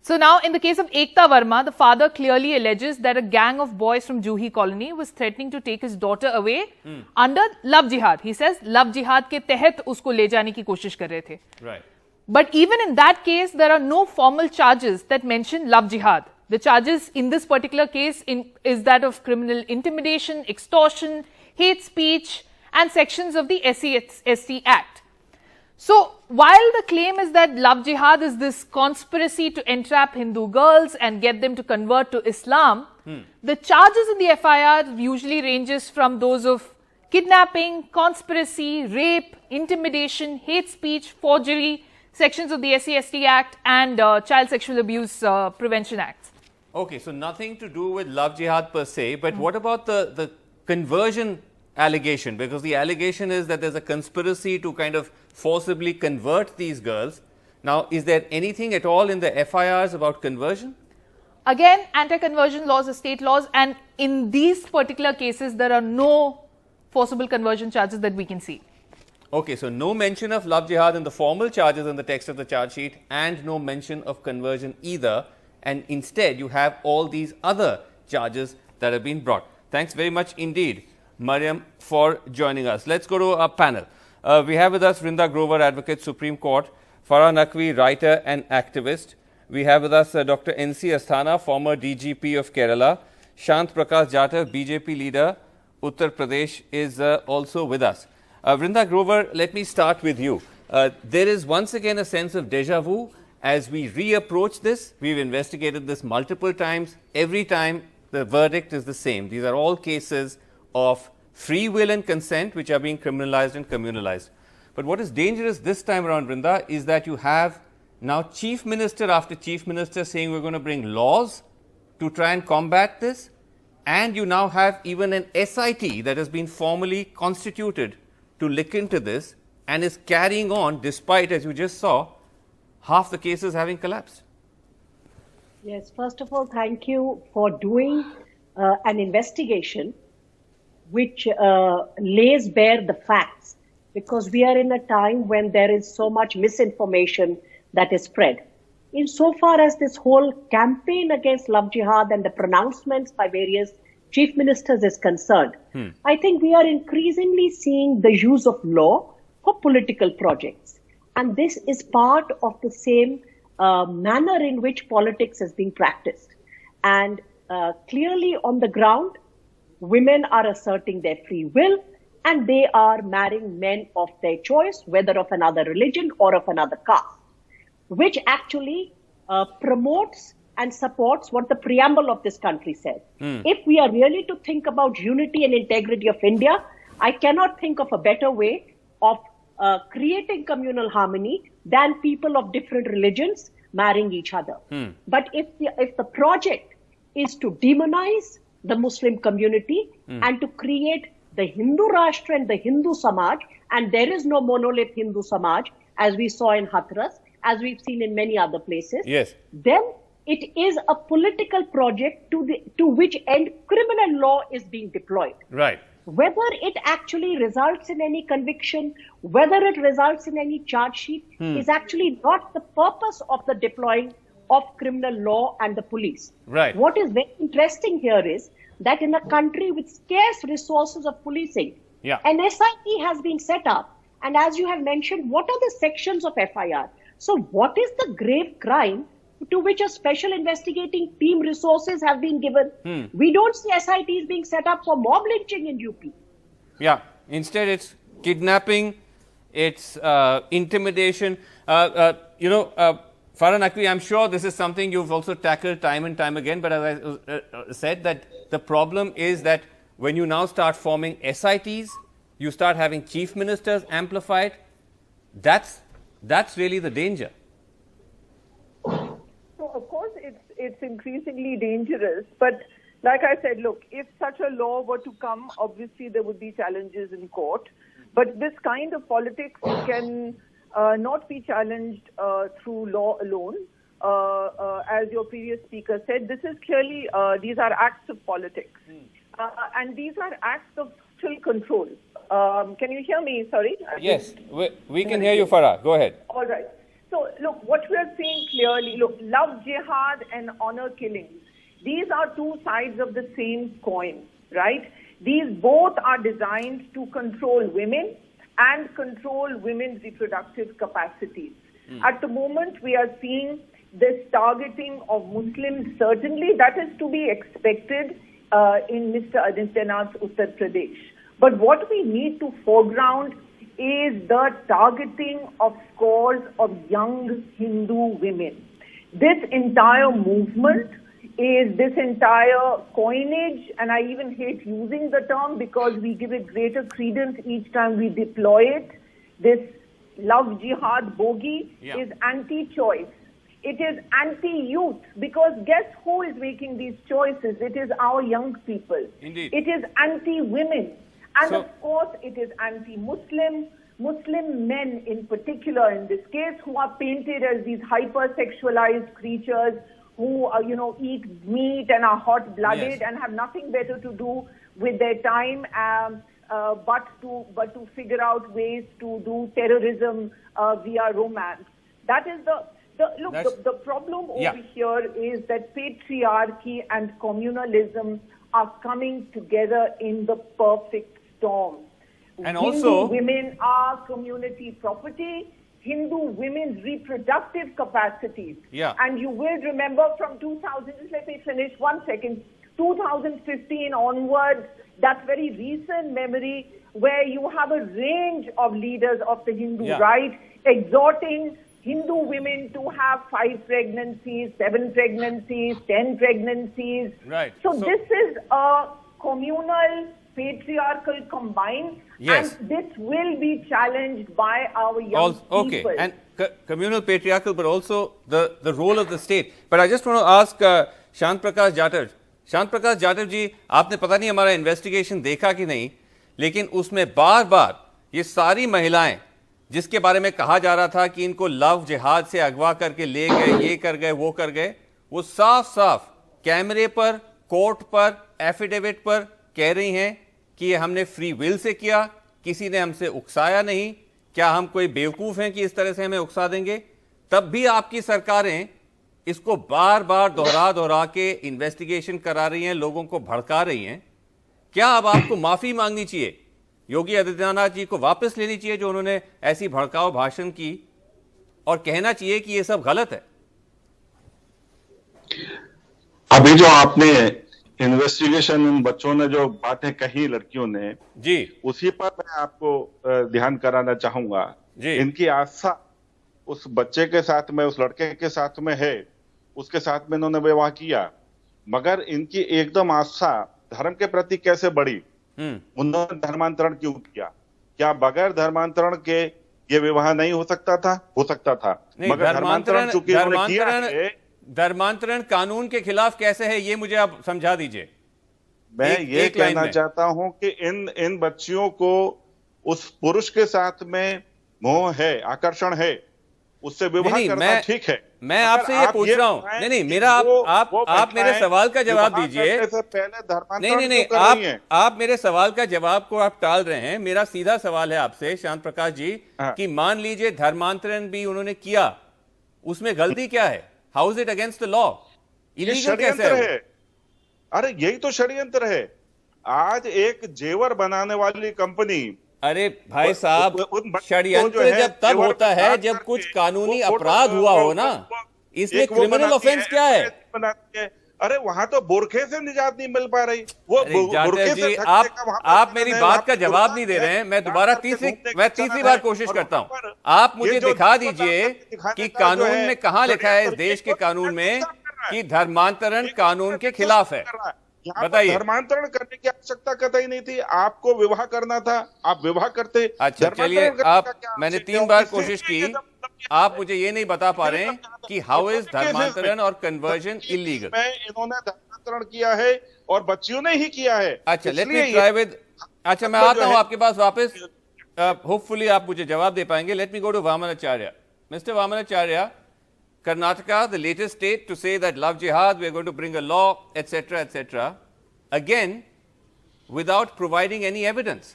So now, in the case of Ekta Verma, the father clearly alleges that a gang of boys from Juhi colony was threatening to take his daughter away under love jihad. He says love jihad ke tehet usko le jane ki koshish kar rahe the. Right. But even in that case, there are no formal charges that mention love jihad. The charges in this particular case is that of criminal intimidation, extortion, hate speech, and sections of the SC Act. So, while the claim is that love jihad is this conspiracy to entrap Hindu girls and get them to convert to Islam, the charges in the FIR usually ranges from those of kidnapping, conspiracy, rape, intimidation, hate speech, forgery, sections of the SC Act and Child Sexual Abuse Prevention Act. Okay, so nothing to do with love jihad per se, but what about the conversion allegation? Because the allegation is that there's a conspiracy to kind of forcibly convert these girls. Now, is there anything at all in the FIRs about conversion? Again, anti-conversion laws are state laws, and in these particular cases, there are no forcible conversion charges that we can see. Okay, so no mention of love jihad in the formal charges in the text of the charge sheet, and no mention of conversion either, and instead you have all these other charges that have been brought. Thanks very much indeed, Mariam, for joining us. Let's go to our panel. We have with us Vrinda Grover, Advocate, Supreme Court, Farah Naqvi, writer and activist. We have with us Dr. N.C. Asthana, former DGP of Kerala. Shant Prakash Jatav, BJP leader, Uttar Pradesh, is also with us. Vrinda Grover, let me start with you. There is once again a sense of deja vu as we reapproach this. We've investigated this multiple times. Every time the verdict is the same. These are all cases of free will and consent which are being criminalized and communalized. But what is dangerous this time around, Vrinda, is that you have now Chief Minister after Chief Minister saying we're going to bring laws to try and combat this, and you now have even an SIT that has been formally constituted to look into this and is carrying on despite, as you just saw, half the cases having collapsed. Yes, first of all, thank you for doing an investigation which lays bare the facts, because we are in a time when there is so much misinformation that is spread. Insofar as this whole campaign against love jihad and the pronouncements by various chief ministers is concerned, I think we are increasingly seeing the use of law for political projects. And this is part of the same manner in which politics is being practiced. And clearly on the ground, women are asserting their free will and they are marrying men of their choice, whether of another religion or of another caste, which actually promotes and supports what the preamble of this country says. If we are really to think about unity and integrity of India, I cannot think of a better way of creating communal harmony than people of different religions marrying each other. But if the project is to demonize the Muslim community and to create the Hindu Rashtra and the Hindu Samaj, and there is no monolith Hindu Samaj, as we saw in Hathras, as we've seen in many other places, then it is a political project to which end criminal law is being deployed. Right. Whether it actually results in any conviction, whether it results in any charge sheet, is actually not the purpose of the deploying of criminal law and the police. Right. What is very interesting here is that in a country with scarce resources of policing, an SIT has been set up. And as you have mentioned, what are the sections of FIR? So what is the grave crime to which a special investigating team resources have been given? We don't see SITs being set up for mob lynching in UP. Yeah, instead it's kidnapping, it's intimidation. Farah Naqvi, I'm sure this is something you've also tackled time and time again, but as I said, that the problem is that when you now start forming SITs, you start having chief ministers amplified. That's really the danger. So of course it's increasingly dangerous, but like I said, look, if such a law were to come, obviously there would be challenges in court, but this kind of politics can not be challenged through law alone. As your previous speaker said, this is clearly, these are acts of politics. And these are acts of social control. Can you hear me? Sorry. Yes, we can hear you, Farah. Go ahead. All right. So, look, what we are seeing clearly, look, love jihad and honor killings, these are two sides of the same coin, right? These both are designed to control women and control women's reproductive capacities. At the moment, we are seeing this targeting of Muslims, certainly that is to be expected in Mr. Adityanath's Uttar Pradesh. But what we need to foreground is the targeting of scores of young Hindu women. This entire movement is this entire coinage, and I even hate using the term because we give it greater credence each time we deploy it. This love jihad bogey is anti-choice. It is anti-youth, because guess who is making these choices? It is our young people. Indeed. It is anti-women. And of course, it is anti-Muslim, Muslim men in particular in this case, who are painted as these hyper-sexualized creatures who, eat meat and are hot-blooded and have nothing better to do with their time but to figure out ways to do terrorism via romance. That is the problem over here is that patriarchy and communalism are coming together in the perfect storm. And Hindu women are community property. Hindu women's reproductive capacities. And you will remember from 2000, just let me finish 1 second, 2015 onwards, that very recent memory where you have a range of leaders of the Hindu right exhorting Hindu women to have 5 pregnancies, 7 pregnancies, 10 pregnancies. Right. So this is a communal, patriarchal combined, and this will be challenged by our young people. And communal, patriarchal, but also the role of the state. But I just want to ask Shant Prakash Jatav. Shant Prakash Jatav जी, आपने पता नहीं हमारा investigation देखा कि नहीं, लेकिन उसमें बार बार ये सारी महिलाएं जिसके बारे में कहा जा रहा था कि इनको लव जिहाद से अगवा करके ले गए, ये कर गए, वो कर गए, वो साफ साफ कैमरे पर, कोर्ट पर, एफिडेविट पर कह रही हैं कि ये हमने फ्री विल से किया, किसी ने हमसे उकसाया नहीं, क्या हम कोई बेवकूफ हैं कि इस तरह से हमें उकसा देंगे? तब भी आपकी सरकारें इसको बार बार दोहरा के इन्वेस्टिगेशन करा रही हैं, लोगों को भड़का रही हैं। क्या अब आपको माफी मांगनी चाहिए? योगी आदित्यनाथ जी को वापस लेनी चाहिए जो उन्होंने ऐसी भड़काऊ भाषण की, और कहना चाहिए कि ये सब गलत है? अभी जो आपने इन्वेस्टिगेशन उन बच्चों ने जो बातें कही लड़कियों ने जी, उसी पर मैं आपको ध्यान कराना चाहूंगा। इनकी आस्था उस बच्चे के साथ में, उस लड़के के साथ में है, उसके साथ में इन्होंने विवाह किया, मगर इनकी एकदम आस्था धर्म के प्रति कैसे बढ़ी? उन्होंने धर्मांतरण क्यों किया? क्या बगैर धर्मांतरण के ये विवाह नहीं हो सकता था? हो सकता था, मगर धर्मांतरण चूंकि इन्होंने किया है। धर्मांतरण कानून के खिलाफ कैसे है, ये मुझे आप समझा दीजिए। मैं ये कहना चाहता हूं कि इन बच्चियों को उस पुरुष के साथ में मोह है, आकर्षण है, उससे विवाह करना ठीक है। मैं आपसे ये पूछ रहा हूँ, नहीं मेरा आप मेरे सवाल का जवाब दीजिए। नहीं, आप मेरे सवाल का जवाब को आप टाल रहे हैं। मेरा सीधा सवाल है आपसे शांत प्रकाश जी कि मान लीजिए धर्मांतरण भी उन्होंने किया, उसमें गलती क्या है? How is it against the law? Illegal कैसे है? अरे यही तो षड्यंत्र है। आज एक जेवर बनाने वाली कंपनी, अरे भाई साहब, षड्यंत्र जब तब होता है जब कुछ कानूनी अपराध हुआ हो ना, इसमें क्रिमिनल ऑफेंस क्या है? अरे वहां तो बुरखे से निजात नहीं मिल पा रही। वो बुरखे से आप मेरी बात का जवाब नहीं दे रहे हैं। मैं दोबारा तीसरी बार कोशिश करता हूं। आप मुझे दिखा दीजिए कि कानून में कहां लिखा है, इस देश के कानून में, कि धर्मांतरण कानून के खिलाफ है। बताइए। धर्मांतरण करने की आवश्यकता कतई नहीं थी, आपको विवाह करना था, आप विवाह करते। अच्छा चलिए, मैंने 3 बार कोशिश की, आप मुझे ये नहीं बता पा रहे हैं कि हाउ इज धर्मांतरण और कन्वर्जन इलीगल? इन्होंने धर्मांतरण किया है और बच्चियों ने ही किया है। अच्छा, लेट मी ट्राई विद, अच्छा मैं आता हूं आपके पास वापस, होपफुली आप मुझे जवाब दे पाएंगे। Let me go to Vamanacharya. Mister Vamanacharya, Karnataka, the latest state to say that love jihad, we are going to bring a law, etc., etc., again, without providing any evidence.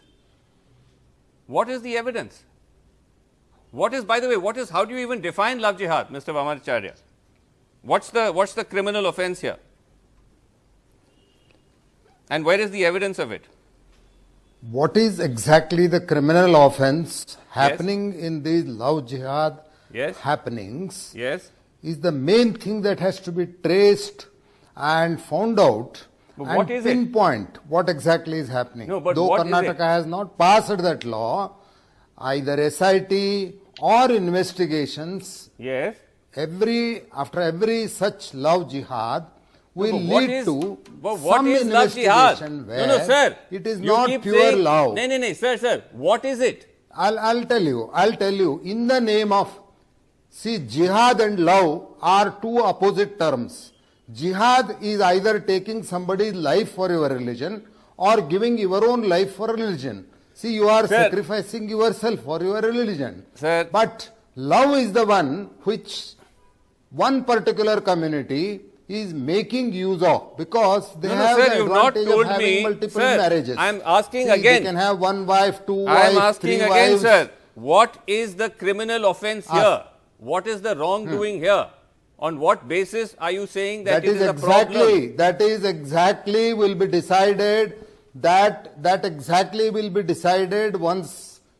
What is the evidence? What is, by the way, how do you even define love jihad, Mr. Vamanacharya? What's the criminal offense here? And where is the evidence of it? What is exactly the criminal offense happening in these love jihad happenings? Yes. Is the main thing that has to be traced and found out and pinpoint what exactly is happening. No, but though what Karnataka has not passed that law, either SIT or investigations, after every such love jihad will lead to some investigation where no, sir, it is not pure love. No, sir, what is it? I'll tell you, in the name of, see, jihad and love are two opposite terms. Jihad is either taking somebody's life for your religion or giving your own life for religion. See, you are sacrificing yourself for your religion. But love is the one which one particular community is making use of, because they have the advantage of having multiple marriages. I am asking again. They can have one wife, two wives, I am asking three again, wives. sir. What is the criminal offense here? What is the wrongdoing here? On what basis are you saying that it is a problem? That is exactly will be decided. That exactly will be decided once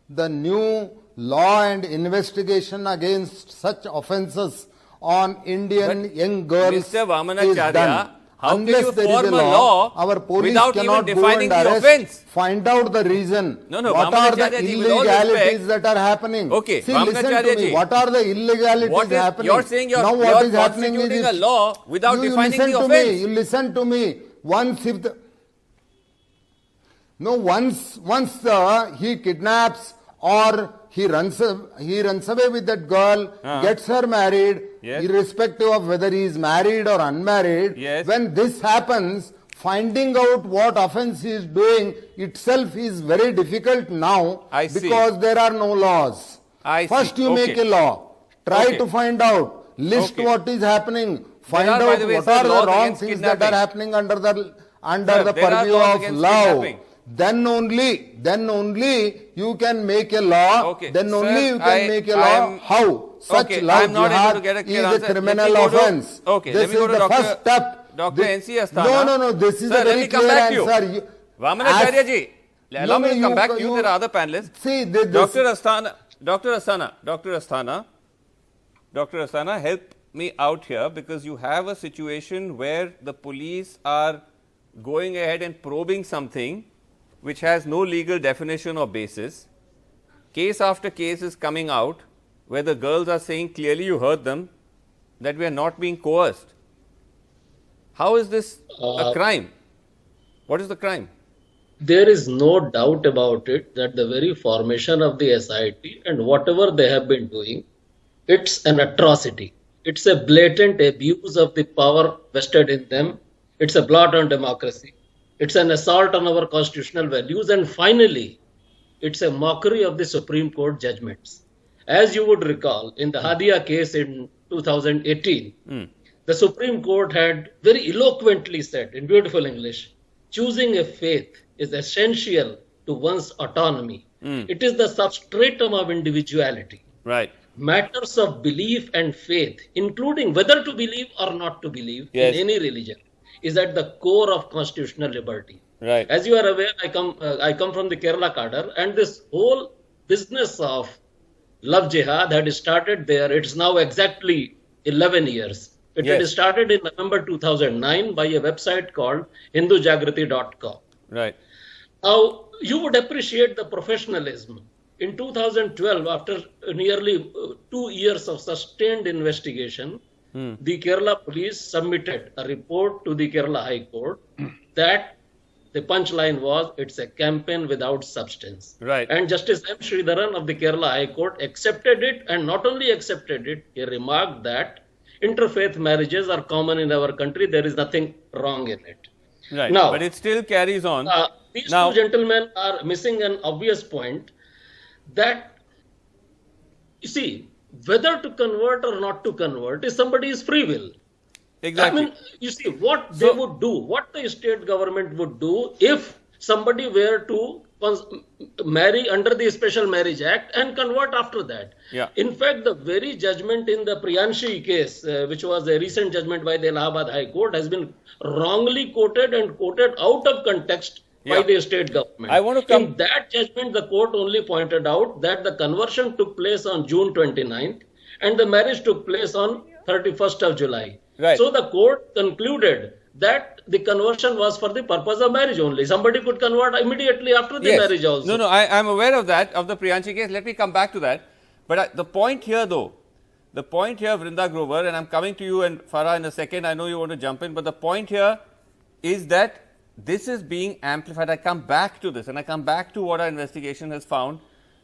the new law and investigation against such offences on Indian young girls Mr. is done. How Unless can you there form is a law our police without cannot even go defining and the arrest, offense? find out the reason. No, what are the Vamanacharya ji, with all respect, illegalities that are happening? Okay, see, listen to me. What are the illegalities happening? You're saying now what is happening is constituting a law without defining the offense. You listen to me. Once he kidnaps or he runs away with that girl, gets her married, irrespective of whether he is married or unmarried. When this happens, finding out what offense he is doing itself is very difficult now because there are no laws. First you make a law, try to find out, list what is happening, find out what are the wrong things that are happening under the purview of love. Then only you can make a law. Then only you can make a law. How? Such love jihad is a criminal offense. This is the first step. Dr. N.C. Asthana. No. This is a very clear answer. Vamanacharya ji, allow me to come back to you. There are other panelists. See, Dr. Asthana, help me out here, because you have a situation where the police are going ahead and probing something which has no legal definition or basis. Case after case is coming out where the girls are saying clearly, you heard them, that we are not being coerced. How is this a crime? What is the crime? There is no doubt about it that the very formation of the SIT and whatever they have been doing, it's an atrocity. It's a blatant abuse of the power vested in them. It's a blot on democracy. It's an assault on our constitutional values. And finally, it's a mockery of the Supreme Court judgments. As you would recall, in the Hadia case in 2018, the Supreme Court had very eloquently said in beautiful English, choosing a faith is essential to one's autonomy. It is the substratum of individuality. Right. Matters of belief and faith, including whether to believe or not to believe in any religion, is at the core of constitutional liberty. Right. As you are aware, I come from the Kerala cadre, and this whole business of Love Jihad had started there. It's now exactly 11 years. It had started in November 2009 by a website called hindujagrati.com. Right. Now, you would appreciate the professionalism. In 2012, after nearly 2 years of sustained investigation, the Kerala police submitted a report to the Kerala High Court that the punchline was, it's a campaign without substance. Right. And Justice M. Sridharan of the Kerala High Court accepted it, and not only accepted it, he remarked that interfaith marriages are common in our country. There is nothing wrong in it. Right. Now, but it still carries on. These two gentlemen are missing an obvious point that, you see, whether to convert or not to convert is somebody's free will. Exactly. I mean, you see, what they would do, what the state government would do if somebody were to marry under the Special Marriage Act and convert after that. Yeah. In fact, the very judgment in the Priyanshi case, which was a recent judgment by the Allahabad High Court, has been wrongly quoted and quoted out of context by the state government. I want to come. In that judgment, the court only pointed out that the conversion took place on June 29th and the marriage took place on 31st of July. Right. So the court concluded that the conversion was for the purpose of marriage only. Somebody could convert immediately after the marriage also. No, I'm aware of that, of the Priyanshi case. Let me come back to that. But the point here, though, the point here, Vrinda Grover, and I'm coming to you and Farah in a second. I know you want to jump in, but the point here is that this is being amplified. I come back to this, and I come back to what our investigation has found,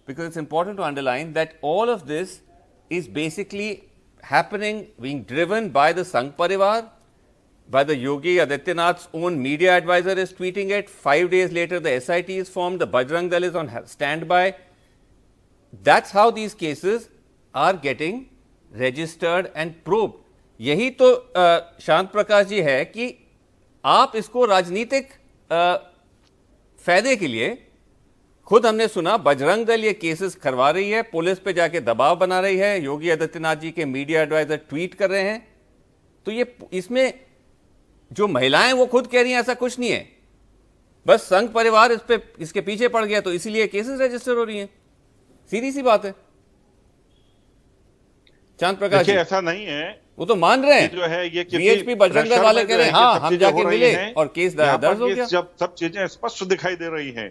because it's important to underline that all of this is basically happening, being driven by the Sangh Parivar, by the Yogi Adityanath's own media advisor is tweeting it. 5 days later, the SIT is formed, the Bajrang Dal is on standby. That's how these cases are getting registered and probed. यही तो शांत प्रकाश जी है कि आप इसको राजनीतिक फायदे के लिए, खुद हमने सुना बजरंग दल ये केसेस करवा रही है, पुलिस पे जाके दबाव बना रही है, योगी आदित्यनाथ जी के मीडिया एडवाइजर ट्वीट कर रहे हैं, तो ये इसमें जो महिलाएं वो खुद कह रही हैं ऐसा कुछ नहीं है, बस संघ परिवार इसके पीछे पड़ गया तो इसीलिए केसेस रजिस्टर हो रही हैं. सीधी सी बात है. चांद प्रकाश जी, ऐसा नहीं है, वो तो मान रहे हैं, जो है ये बीएचपी बजरंग दल वाले कह रहे हैं हाँ हम जाके मिले और केस दर्ज हो गया. जब सब चीजें स्पष्ट दिखाई दे रही हैं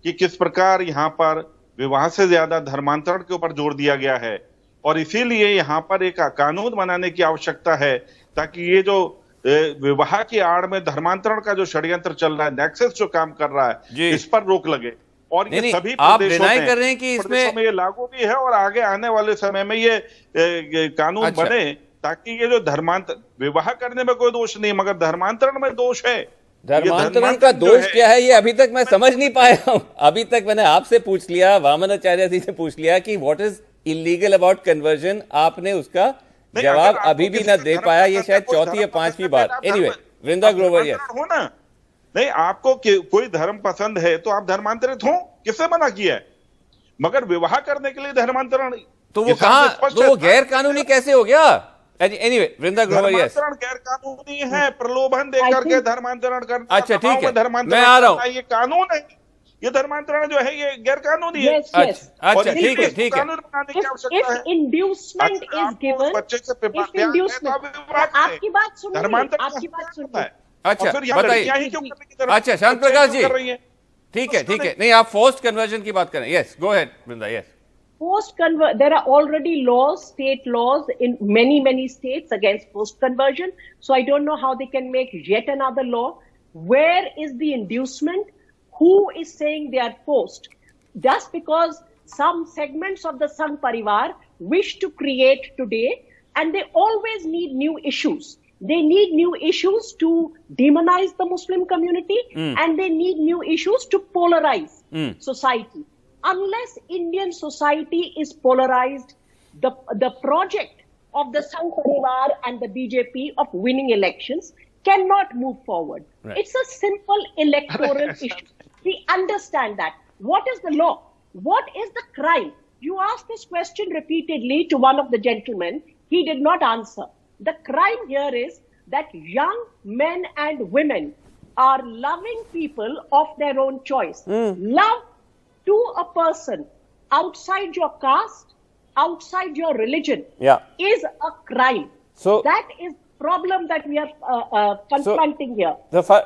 कि किस प्रकार यहाँ पर विवाह से ज्यादा धर्मांतरण के ऊपर जोर दिया गया है, और इसीलिए यहाँ पर एक कानून बनाने की आवश्यकता है ताकि ये जो विवाह की आड़ में धर्मांतरण का जो षड्यंत्र चल रहा है, नेक्सस जो काम कर रहा है, इस पर रोक लगे. और ये सभी प्रदेशों में कर रहे हैं कि इसमें ये लागू भी है और आगे आने वाले समय में ये कानून बने ताकि ये जो विवाह करने में कोई दोष नहीं, मगर धर्मांतरण में दोष है. धर्मांतरण का दोष क्या है ये अभी तक मैं समझ नहीं पाया हूं. अभी तक मैंने आपसे पूछ लिया, वामनाचार्य जी से पूछ लिया कि what is illegal about conversion, आपने उसका जवाब अभी भी ना दे पाया. ये शायद चौथी या पांचवी बार. एनीवे, वृंदा ग्रोवर, यस. हो ना, नहीं आपको कोई धर्म पसंद है तो आप धर्मांतरित हो, किसने मना किया है? मगर विवाह करने के लिए धर्मांतरण तो वो कहां, तो वो गैर कानूनी कैसे हो गया? एनीवे, वृंदा ग्रोवर, यस. धर्मांतरण गैर कानूनी है, प्रलोभन देकर के धर्मांतरण करना. अच्छा ठीक है, मैं आ रहा हूं. ये कानून है, ये धर्मांतरण जो है ये गैर कानूनी है. अच्छा ठीक है, ठीक है. कानून बनाने की आवश्यकता है. इंड्यूसमेंट इज गिवन, बच्चे से आपकी बात सुनिए, आपकी बात सुनिए. अच्छा फिर यहाँ बताइए। लड़कियां ही क्यों करने की तरफ अच्छा शांत प्रकाश जी, कर रही हैं? ठीक है नहीं, आप फोर्स्ड कन्वर्जन की बात करें। Yes, go ahead Vrinda. Yes, there are already laws, state laws in many states against forced conversion. So I don't know how they can make yet another law. Where is the inducement? Who is saying they are forced? Just because some segments of the Sangh Parivar wish to create today, and they always need new issues. They need new issues to demonize the Muslim community, and they need new issues to polarize society. Unless Indian society is polarized, the project of the Sangh Parivar and the BJP of winning elections cannot move forward. Right. It's a simple electoral issue. We understand that. What is the law? What is the crime? You asked this question repeatedly to one of the gentlemen. He did not answer. The crime here is that young men and women are loving people of their own choice. Love to a person outside your caste, outside your religion, is a crime. So that is the problem that we are confronting here. Therefore,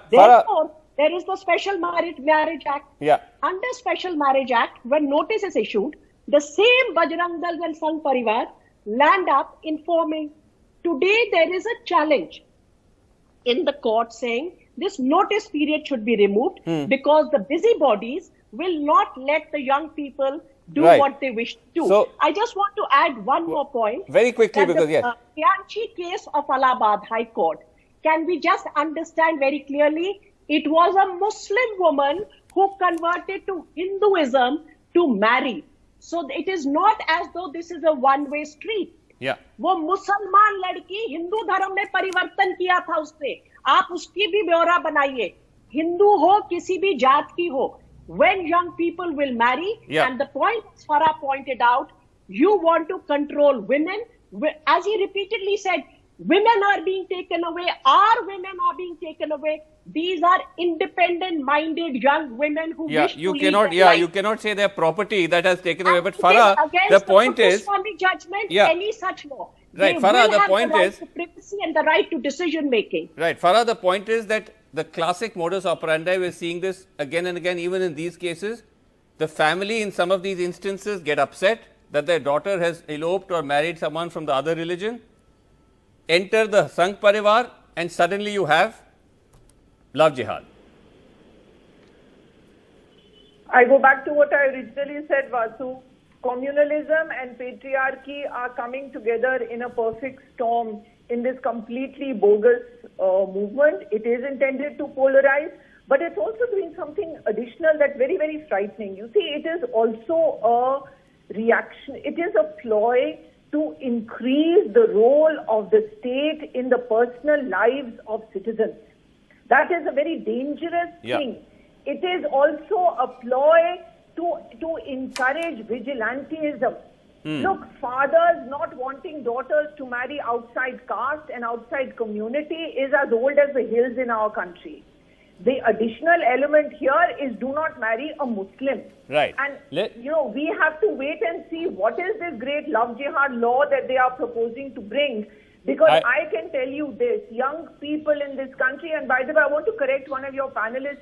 there is the Special Marriage Act. Under Special Marriage Act, when notice is issued, the same Bajrang Dal and Sangh Parivar land up informing. Today there is a challenge in the court saying this notice period should be removed because the busybodies will not let the young people do what they wish to do. So, I just want to add one more point. Very quickly, because the Priyanshi case of Allahabad High Court, can we just understand very clearly? It was a Muslim woman who converted to Hinduism to marry. So it is not as though this is a one-way street. वो मुसलमान लड़की हिंदू धर्म में परिवर्तन किया था उसने, आप उसकी भी ब्यौरा बनाइए, हिंदू हो किसी भी जात की हो. When young people will marry, and the point Farah pointed out, you want to control women. As he repeatedly said, women are being taken away, our women are being taken away. These are independent-minded young women who wish to lead their life. You cannot say their property that has taken away. But Farah, the point is, judgment, any such law. Right, Farah, the point is, to privacy and the right to decision making. Right, Farah, the point is that the classic modus operandi, we're seeing this again and again, even in these cases. The family in some of these instances get upset that their daughter has eloped or married someone from the other religion. Enter the Sangh Parivar, and suddenly you have love jihad. I go back to what I originally said, Vasu. Communalism and patriarchy are coming together in a perfect storm in this completely bogus movement. It is intended to polarize, but it's also doing something additional that's very, very frightening. You see, it is also a reaction. It is a ploy to increase the role of the state in the personal lives of citizens. That is a very dangerous thing. It is also a ploy to encourage vigilantism. Look, fathers not wanting daughters to marry outside caste and outside community is as old as the hills in our country. The additional element here is do not marry a Muslim. Right. And, we have to wait and see what is this great love jihad law that they are proposing to bring. Because I can tell you this, young people in this country, and by the way, I want to correct one of your panelists,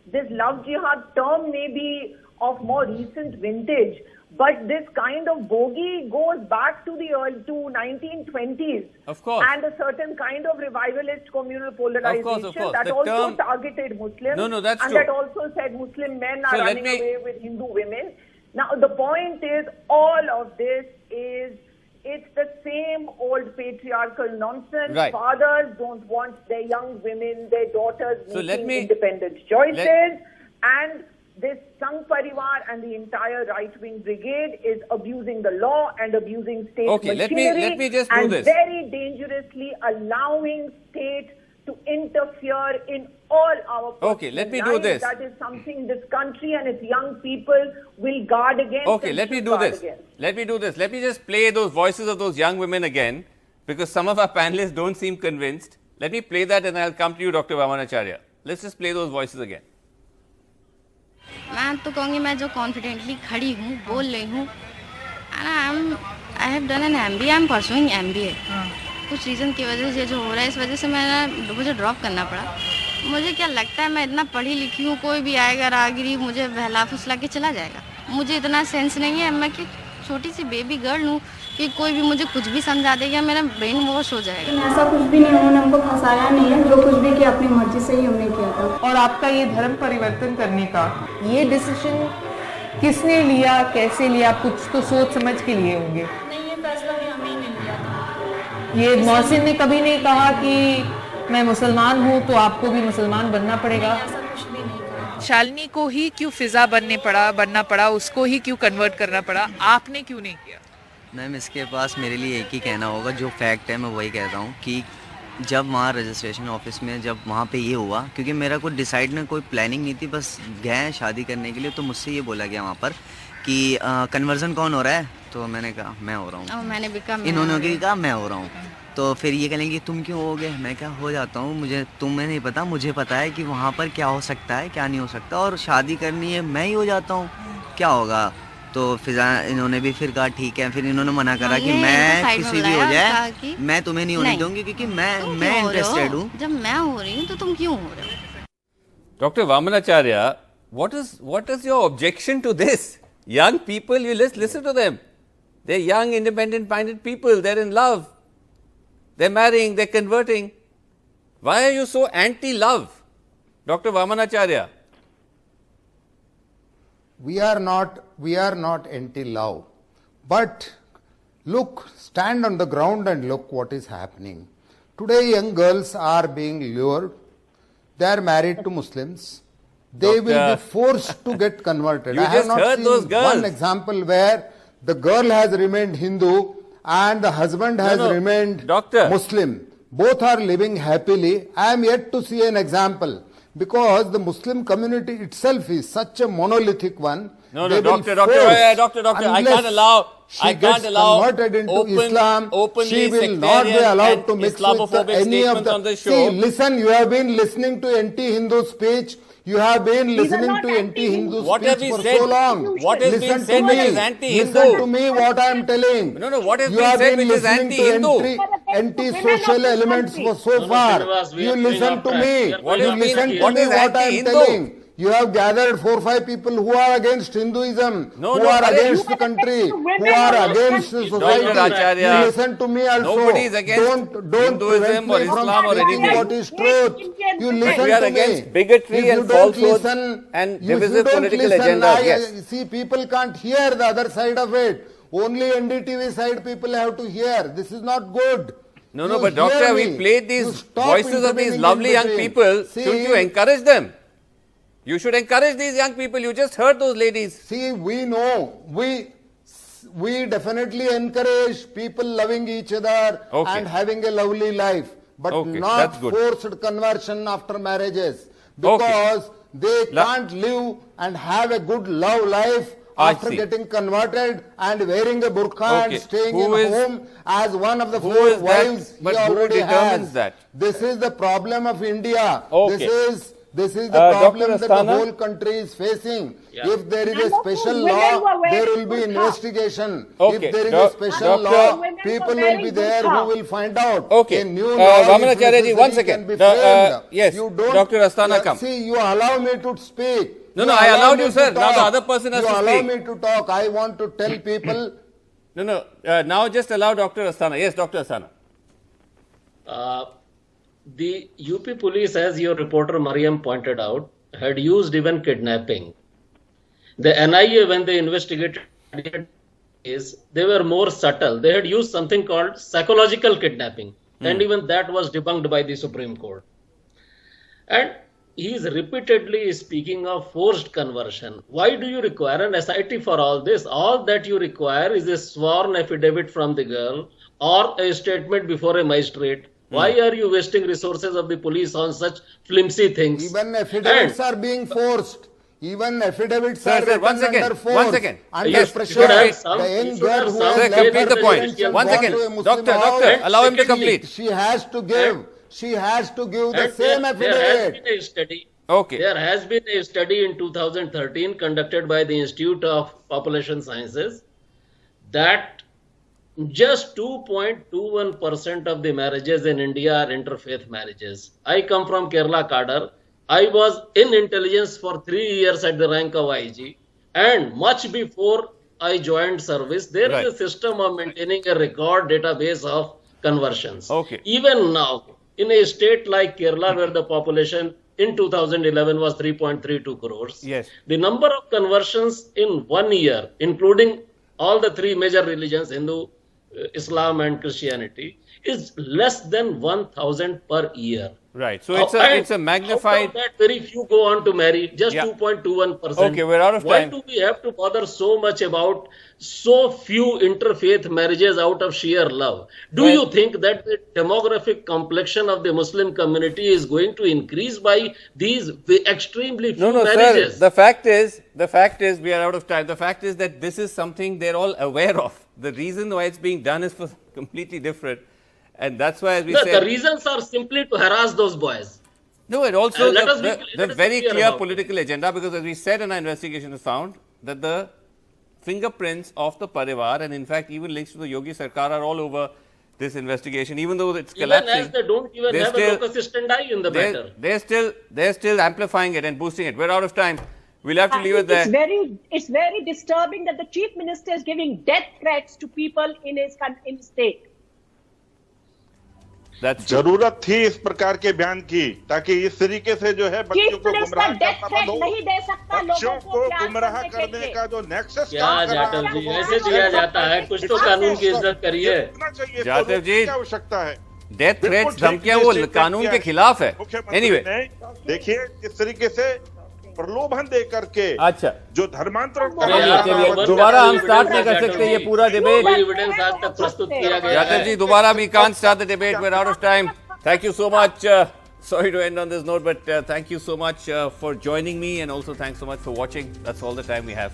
this love jihad term may be of more recent vintage, but this kind of bogey goes back to the 1920s. Of course. And a certain kind of revivalist communal polarization of course. that The also term targeted Muslims. No, that's and true. that also said Muslim men are running away with Hindu women. Now, the point is, all of this is, it's the same old patriarchal nonsense. Right. Fathers don't want their young women, their daughters making independent choices. And this Sangh Parivar and the entire right-wing brigade is abusing the law and abusing state machinery. Let me just do and this. very dangerously allowing state to interfere in all our personal let me lives. do this. That is something this country and its young people will guard against. Let me do this. Let me just play those voices of those young women again, because some of our panelists don't seem convinced. Let me play that and I'll come to you, Dr. Vamanacharya. Let's just play those voices again. मैं तो कहूँगी मैं जो confidently खड़ी हूँ बोल रही हूँ I have done an MBA, I am pursuing MBA कुछ रीज़न की वजह से जो हो रहा है, इस वजह से मुझे ड्रॉप करना पड़ा। मुझे क्या लगता है, मैं इतना पढ़ी लिखी हूँ, कोई भी आएगा राहगीरी मुझे बहला फुसला के चला जाएगा। मुझे इतना सेंस नहीं है, मैं कि छोटी सी बेबी गर्ल हूँ कि कोई भी मुझे कुछ भी समझा देगा, मेरा ब्रेन वॉश हो जाएगा। ऐसा कुछ भी नहीं, उन्होंने हमको फंसाया नहीं है, जो कुछ भी किया अपनी मर्जी से ही हमने किया था। और आपका ये धर्म परिवर्तन करने का ये डिसीजन किसने लिया, कैसे लिया? आप कुछ तो सोच समझ के लिए होंगे। नहीं, ये फैसला भी हमें ही नहीं लिया था। ये मोहसिन ने कभी नहीं कहा कि मैं मुसलमान हूँ तो आपको भी मुसलमान बनना पड़ेगा। ऐसा कुछ भी नहीं कहा। शालिनी को ही क्यों फिजा बनना पड़ा, उसको ही क्यों कन्वर्ट करना पड़ा, आपने क्यों नहीं किया? मैम, इसके पास मेरे लिए एक ही कहना होगा, जो फैक्ट है मैं वही कहता हूँ कि जब वहाँ रजिस्ट्रेशन ऑफिस में जब वहाँ पे ये हुआ, क्योंकि मेरा कोई डिसाइड में कोई प्लानिंग नहीं थी, बस गए शादी करने के लिए, तो मुझसे ये बोला गया वहाँ पर कि कन्वर्जन कौन हो रहा है, तो मैंने कहा मैं हो रहा हूँ। मैंने भी कहा, इन्होंने भी कहा मैं हो रहा हूँ। तो फिर ये कहेंगे तुम क्यों हो गए, मैं क्या हो जाता हूँ, मुझे तुम्हें नहीं पता, मुझे पता है कि वहाँ पर क्या हो सकता है क्या नहीं हो सकता, और शादी करनी है मैं ही हो जाता हूँ, क्या होगा। तो फिजा इन्होंने भी फिर कहा ठीक है, फिर इन्होंने मना करा कि मैं किसी भी हो जाए मैं तुम्हें नहीं होने दूंगी, क्योंकि मैं इंटरेस्टेड हूँ। जब मैं हो रही हूँ तो तुम क्यों हो रहे हो? Doctor Vamanacharya, what is your objection to this? Young people, you listen to them. They're young, independent-minded people. They're in love. They're marrying. They're converting. Why are you so anti-love, Dr. Vamanacharya? We are not anti-love. But look, stand on the ground and look what is happening. Today, young girls are being lured. They are married to Muslims. They will be forced to get converted. You I have just not heard seen those girls. one example where the girl has remained Hindu and the husband has remained Muslim. Both are living happily. I am yet to see an example, because the Muslim community itself is such a monolithic one. Doctor, I can't allow. I can't allow converted into Islam. She will not be allowed to mix with any of the. On the show. See, listen. You have been listening to anti-Hindu speech. You have been listening to anti-Hindu speech for so long. What has been said which is anti-Hindu? Listen to me what I am telling. No, what has been said which is anti-Hindu? Anti-social elements for so far. You listen to me. You listen to me what I am telling. You have gathered 4 or 5 people who are against Hinduism, who are against the country, who are against the society. You listen to me also. Nobody is against Hinduism or Islam or anything. What is truth? You listen we are to against me. bigotry and falsehoods and divisive political agendas. Yes. See, people can't hear the other side of it. Only NDTV side people have to hear. This is not good. No, but doctor, we played these voices of these lovely young people. Shouldn't you encourage them? You should encourage these young people. You just heard those ladies. See, we know. We definitely encourage people loving each other and having a lovely life. But not forced conversion after marriages. Because they can't live and have a good love life after getting converted and wearing a burqa and staying in home as one of the 4 wives he already has. This is the problem of India. This is the problem that the whole country is facing. If there is a special law, there will be investigation. If there is a special law, people will be there who will find out. A new law Vamanacharya, one second. Yes, Dr. Asthana, come. See, you allow me to speak. No, I allowed you, sir. Now the other person has to speak. You allow me to talk. I want to tell people. No. Now just allow Dr. Asthana. Yes, Dr. Asthana. The UP police, as your reporter Mariam pointed out, had used even kidnapping. The NIA, when they investigated this, they were more subtle. They had used something called psychological kidnapping, and even that was debunked by the Supreme Court. And he is repeatedly speaking of forced conversion. Why do you require an SIT for all this? All that you require is a sworn affidavit from the girl or a statement before a magistrate. Why are you wasting resources of the police on such flimsy things? Even affidavits are being forced. Even affidavits are written under force. One second. Under pressure. Complete the point. One second. Doctor, allow him to complete. She has to give. She has to give the same affidavit. There has been a study in 2013 conducted by the Institute of Population Sciences that just 2.21% of the marriages in India are interfaith marriages. I come from Kerala cadre. I was in intelligence for 3 years at the rank of IG, and much before I joined service, there is a system of maintaining a record database of conversions. Okay. Even now, in a state like Kerala, where the population in 2011 was 3.32 crores, yes, the number of conversions in 1 year, including all the three major religions, Hindu, Islam and Christianity, is less than 1,000 per year. Right. So it's a magnified. Out of that, very few go on to marry, just 2.21%. Okay, we're out of time. Why do we have to bother so much about so few interfaith marriages out of sheer love? Do you think that the demographic complexion of the Muslim community is going to increase by these extremely few marriages? Sir. The fact is, we are out of time. The fact is that this is something they're all aware of. The reason why it's being done is for completely different. And that's why, as we said, the reasons are simply to harass those boys. No, it also the very clear political agenda, because as we said in our investigation is found that the fingerprints of the Parivar and in fact even links to the Yogi Sarkar are all over this investigation, even though it's collapsing. Even as they don't even have a locus standi in the matter. They're still amplifying it and boosting it. We're out of time. We'll have to leave it there. It's very disturbing that the Chief Minister is giving death threats to people in his state. जरूरत थी इस प्रकार के बयान की, ताकि इस तरीके से जो है बच्चों को गुमराह करने का जो नेक्सस क्या जाटव जी ऐसे दिया जाता है, कुछ तो कानून की इज्जत करिए। जाटव जी, क्या आवश्यकता है? डेथ थ्रेट्स, धमकियां वो कानून के खिलाफ है। एनीवे, देखिए इस तरीके से प्रलोभन दे करके अच्छा जो धर्मांतरण दोबारा हम स्टार्ट नहीं कर सकते ये पूरा डिबेट। एविडेंस आज तक प्रस्तुत किया गया जाटव जी, दोबारा we can't start the debate, we are out of time. Thank you so much. Sorry to end on this note, but thank you so much for joining me, and also thanks so much for watching. That's all the time we have.